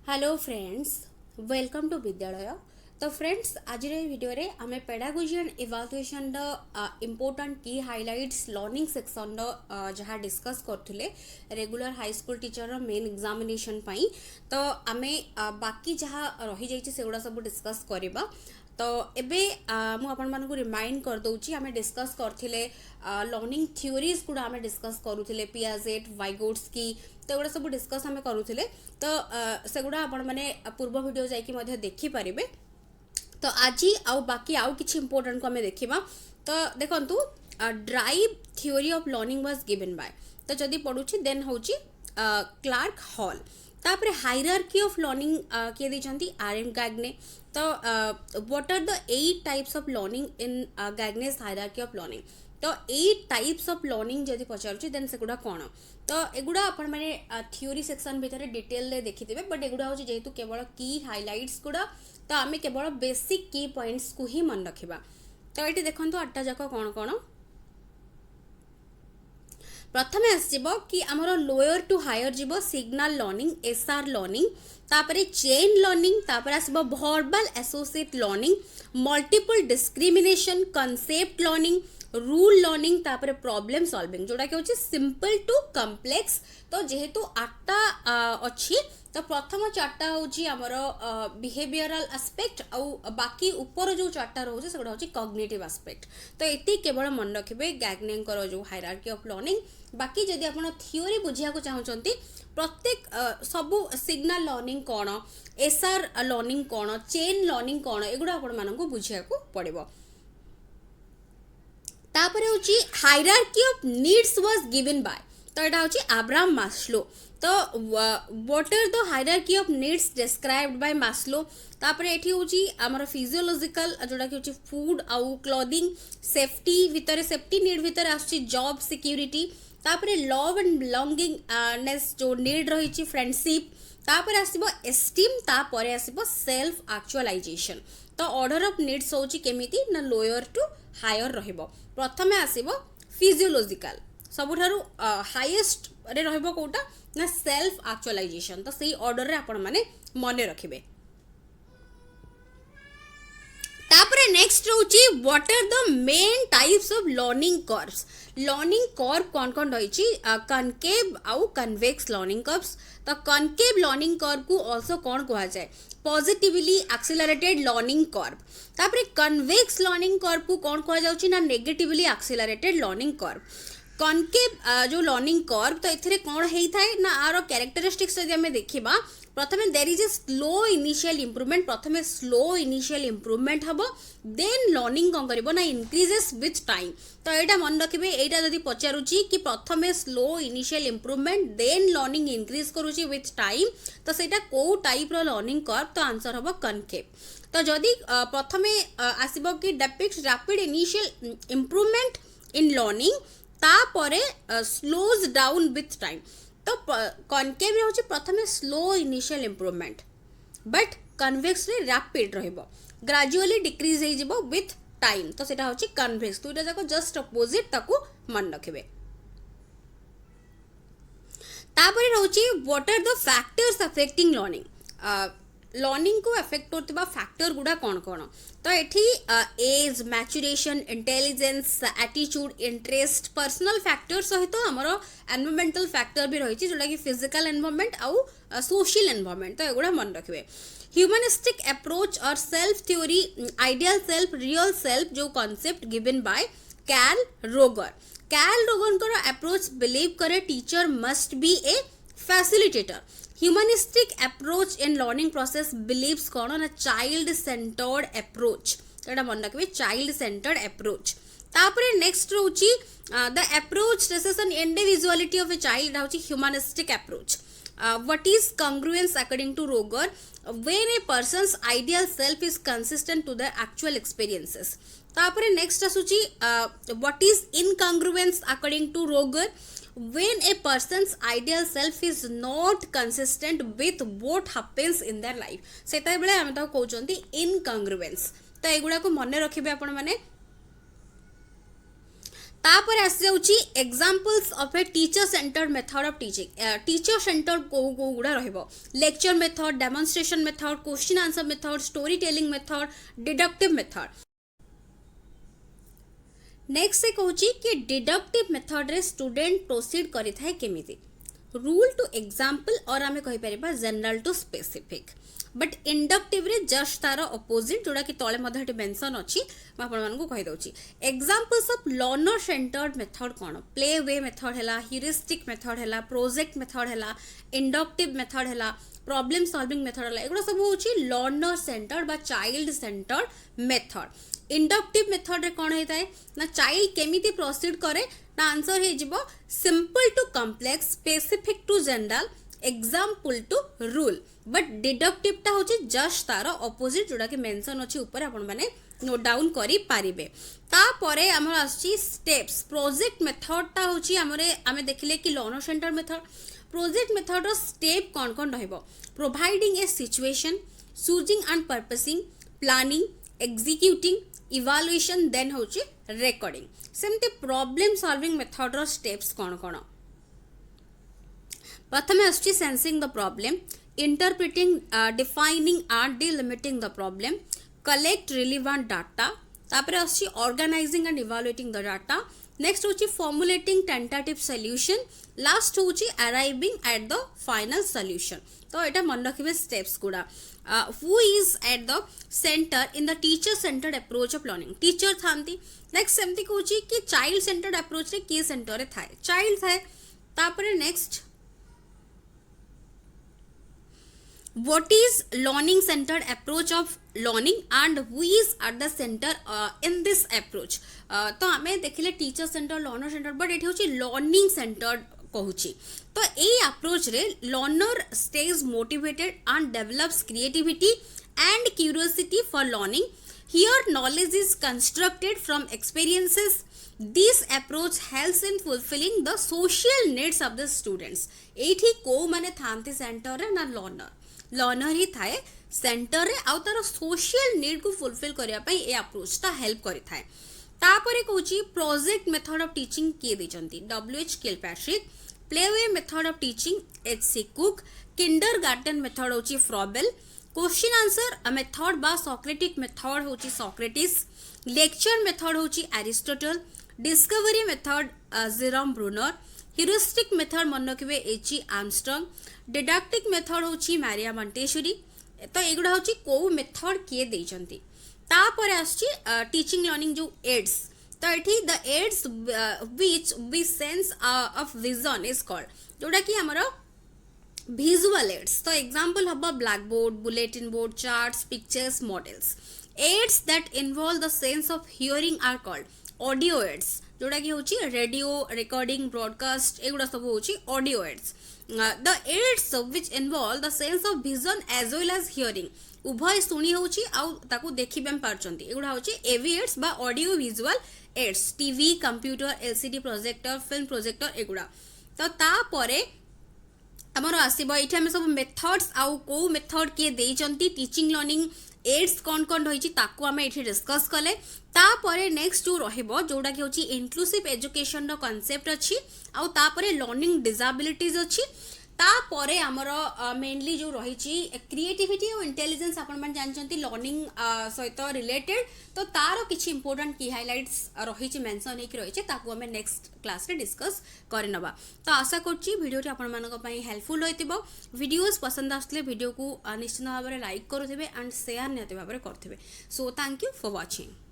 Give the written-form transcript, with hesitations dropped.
Hello friends, welcome to विद्यालय। तो friends, आज वीडियो रे आमे पेडागोजी एंड इवालुएशन इम्पोर्टेंट की हाइलाइट्स लर्निंग सेक्शन जहाँ डिस्कस करथुले regular high school teacher main examination पाई। तो आमे बाकी जहाँ रही जाइए सेगुड़ा सब डिस्कस करबा। तो एबे मु आपण मानकु रिमाइंड कर दउची आमे डिस्कस करथिले लर्निंग थ्योरीज गुड़ा आमे डिस्कस करूथिले पियाजेट वाइगोट्स्की तो एगुड़ा सब डिस्कस आमे करूथिले। तो सेगुड़ा आपण माने पूर्व वीडियो जाइकी मध्ये देखि परिबे। तो आज आउ बाकी आउ किछि इंपोर्टेंट को आमे देखिबा। तो देखंतु drive theory of learning was given by तो जदी पढुछि देन होछि क्लार्क हॉल। तापर हायरार्की ऑफ लर्निंग किए दी आर.एम. गैग्ने। तो what are the 8 types of learning in Gagne's hierarchy of learning. तो 8 टाइप्स ऑफ लर्निंग जदी पचारुछि देन सेगुडा कोन। तो एगुडा आपण माने थ्योरी सेक्शन भितर डिटेल ले देखिथिबे, बट एगुडा होछि जेहेतु केवल की हाइलाइट्स गुडा तो आमे केवल बेसिक की पॉइंट्स को ही मन रखिबा। तो एटी देखंतु 8टा जाक कोन कोन। प्रथमे आसजिबो कि हमरो लोअर टू हायर जिवो सिग्नल लर्निंग एसआर लर्निंग, तापरे चेन लर्निंग, तापर आसबो verbal associate learning, multiple discrimination, concept learning, rule learning, तापर प्रॉब्लम सॉल्विंग जोड़ा कि होची सिंपल टू कॉम्प्लेक्स। तो जेहेतु 8टा अछि तो प्रथम 4टा होची हमरो बिहेवियरल एस्पेक्ट आउ बाकी ऊपर जो 4टा रहउची सेगुडा होची कॉग्निटिव एस्पेक्ट। तो एती केवल मन रखिबे गैग्नेकर जो हायरार्की ऑफ लर्निंग। बाकी जदि आपण थ्योरी बुझिया को चाहउचंती प्रत्येक सबु सिग्नल लर्निंग कोन, एसआर लर्निंग कोन, चेन लर्निंग कोन, एगुडा आपण मानकु बुझिया को पड़िबो। तापर होची hierarchy of needs was given by तो एटा होची अब्राहम मास्लो। तो what are the hierarchy of needs described by Maslow. तापर एठी होची हमर फिजियोलॉजिकल जोड़ा कि होची फूड आउ क्लोथिंग, सेफ्टी भितर सेफ्टी नीड भितर आछी जॉब सिक्योरिटी, तापर लव एंड बिलोंगिंगनेस जो नीड रही फ्रेंडशिप, तापर आसीबो एस्टीम, तापर आसीबो सेल्फ एक्चुअलाइजेशन। तो ऑर्डर ऑफ नीड्स होची केमिति ना लोअर टू हायर रहिबो। प्रथमे आसीबो फिजियोलॉजिकल सबुठारु हाईएस्ट रे रहिबो कोटा ना सेल्फ एक्चुअलाइजेशन। तो सही ऑर्डर रे आपण माने मने रखिबे। तापरे नेक्स्ट होची what are the main types of learning curves. Learning curve कौन कौन रही कनकेव आउ कन्वेक्स लर्निंग कर्व्स। तो कनकेव लर्निंग कर्व को आल्सो कौन कहा जाए पॉजिटिवली एक्सिलरेटेड लर्निंग कर्व। तापरे कन्वेक्स लर्निंग कर्व को कौन कहा जाउची ना negatively accelerated learning curve. Concave जो लर्निंग कर्व तो एथिरे कौन हेई थाए ना आरो कैरेक्टरिस्टिक्स जदि हमें देखिबा प्रथमे there is a slow initial improvement. प्रथमे स्लो इनिशियल इंप्रूवमेंट हबो देन लर्निंग कौन करिवो ना इंक्रीजेस विथ टाइम। तो एटा मन रखिबे एटा जदि पचारुची कि प्रथमे slow initial improvement then learning increase करूची विथ टाइम तो सेटा को टाइप रो लर्निंग कर्व तो आंसर हबो कनकेव। तो जदि प्रथमे आसीबो कि depicts rapid initial improvement in learning तापरे स्लोज डाउन विथ टाइम। तो कनकेव रे होची प्रथमे slow initial improvement but convex रे रैपिड रहइबो ग्रेजुअली डिक्रीज हे जिवो विथ टाइम। तो सेटा होची कन्वेक्स। दुइटा जाको जस्ट अपोजिट ताकू मन रखिबे। तापरे रहउची what are the factors affecting learning. Learning को अफेक्ट करथिबा फैक्टर गुडा कोन कोन। तो एठी age, maturation, intelligence, attitude, interest, personal factor सहित हमरो एनवायरमेंटल फैक्टर भी रही जोटा कि फिजिकल एनवायरमेंट आउ सोशल एनवायरमेंट। तो एगुडा मन रखिबे। ह्यूमनिस्टिक अप्रोच और self theory, ideal self, real self जो concept given by Carl Roger. Carl Roger को अप्रोच बिलीव करे teacher must be A facilitator. Humanistic approach in learning process believes कौन ना चाइल्ड सेंटर्ड अप्रोच। एटा मन रखिबे child centred approach. तापरे next रहउची the approach stresses on individuality of a child रहउची humanistic approach. What is congruence according to Roger when a person's ideal self is consistent to their actual experiences। तापरे next आसुची what is incongruence according to Roger when a person's ideal self is not consistent with what happens in their life। सेता बेले हम ता कहउचंती incongruence। तो एगुडा को मने रखिबे आपण माने। तापर आसी जाउची examples of a teacher centred method of teaching teacher centred को गुड़ा रहइबो lecture method demonstration method question answer method story telling method deductive method next से कहूँ कि डिडक्टिव मेथड रे स्टूडेंट प्रोसीड करि थाए केमिति रूल टू एग्जांपल और आमे कहि परिबा general to specific but inductive रे जस्ट तार अपोजिट जोड़ा कि तले मधे मेंशन अछि मैं आपण मानकु कहि दउची examples of learner centred method कोन प्ले वे मेथड हैला ह्यूरिस्टिक मेथड हैला प्रोजेक्ट मेथड हैला इंडक्टिव मेथड हैला प्रॉब्लम सॉल्विंग मेथड हैला एगुडा सब होची लर्नर सेंटर्ड बा child centred method inductive method रे कोन हेताय ना चाइल्ड केमिति प्रोसीड करे ना आंसर हे जिवो simple to complex specific to general example to rule but deductive टा होची जस्ट तार ऑपोजिट जोड़ा कि मेंशन अछि ऊपर आपण माने नोट डाउन करि पारिबे ता परे हमर आछि स्टेप्स प्रोजेक्ट मेथड ता होची हमरे आमे देखिले कि learner centre method project method रो स्टेप कोन कोन रहइबो providing a situation choosing and purposing planning executing evaluation then होची रेकॉर्डिंग सेमते प्रॉब्लम सॉल्विंग मेथड रो स्टेप्स कोन कोन प्रथम आछि sensing the problem interpreting defining and delimiting the problem collect relevant data तापर आछि organising and evaluating the data next होची फॉर्मुलेटिंग टेंटेटिव सॉल्यूशन लास्ट होची arriving at the final solution तो एटा मन रखिबे स्टेप्स गुडा who is at the centre in the teacher centred approach of learning teacher थांती next सेमती कहूची कि चाइल्ड सेंटर्ड अप्रोच रे के सेंटर रे थाए चाइल्ड थाए तापर next what is learning centered approach of learning and who is at the center in this approach तो हमें देखिले teacher centre learner centre but एठी होची लर्निंग सेंटर्ड कहूची तो ए अप्रोच रे learner stays motivated and develops creativity and curiosity for learning here knowledge is constructed from experiences this approach helps in fulfilling the social needs of the students एठी को माने थांती centre रे ना learner ही थाए centre रे आउ तार सोशल नीड को फुलफिल करिया पई ए अप्रोच ता हेल्प करि थाए तापरे कहूची प्रोजेक्ट मेथड ऑफ टीचिंग के देचंती W H Kilpatrick play way method of teaching H C Cook kindergarten method होची फ्रॉबेल क्वेश्चन आंसर मेथड बा सॉक्रेटिक मेथड होची सॉक्रेटिस लेक्चर मेथड होची Aristotle discovery method Jerome Bruner heuristic method मन रखिबे एची आर्मस्ट्रॉन्ग डिडक्टिक मेथड होची मारिया मॉन्टेसरी तो एगुडा होची को मेथड के देचंती तापर आछि टीचिंग लर्निंग जो एड्स तो एठी the aids which we sense of vision is called जोडा कि हमरो visual aids तो एग्जांपल हबा black board bulletin board charts pictures models aids that involve the sense of hearing are called audio aids जोड़ा कि होची रेडियो रिकॉर्डिंग ब्रॉडकास्ट एगुडा सब होची audio aids the aids which involve the sense of vision as well as hearing उभय सुनी होची आ ताकू देखि बेम पारचंती एगुडा होची एवी एड्स बा audio visual aids TV computer LCD projector film projector एगुडा तो ता परे हमर आसीबो एठी हम सब मेथड्स आउ को मेथड के देइचंती टीचिंग लर्निंग एड्स कौन कौन रही ताकू आम ये डिस्कस कले तापरे नेक्स्ट जो रहिबो जोड़ा कि होची इनक्लूसिव एजुकेशन रो कांसेप्ट अछि आउ तापरे लर्निंग डिसेबिलिटीज अछि तापरे हमर मेनली जो रही क्रिएटिविटी और इंटेलिजेंस आपण मन जानचंती लर्निंग सहित रिलेटेड तो तारो किछि इंपोर्टेंट की हाइलाइट्स रही मेंशन हे कि रही ताकू हमें नेक्स्ट क्लास रे डिस्कस करनबा तो आशा करछि वीडियो टी आपण मानक पई हेल्पफुल होइतिबो वीडियोस पसंद आसले वीडियो को निश्चित भाव लाइक करूथिबे एंड शेयर नियति भाव करथिबे so thank you for watching.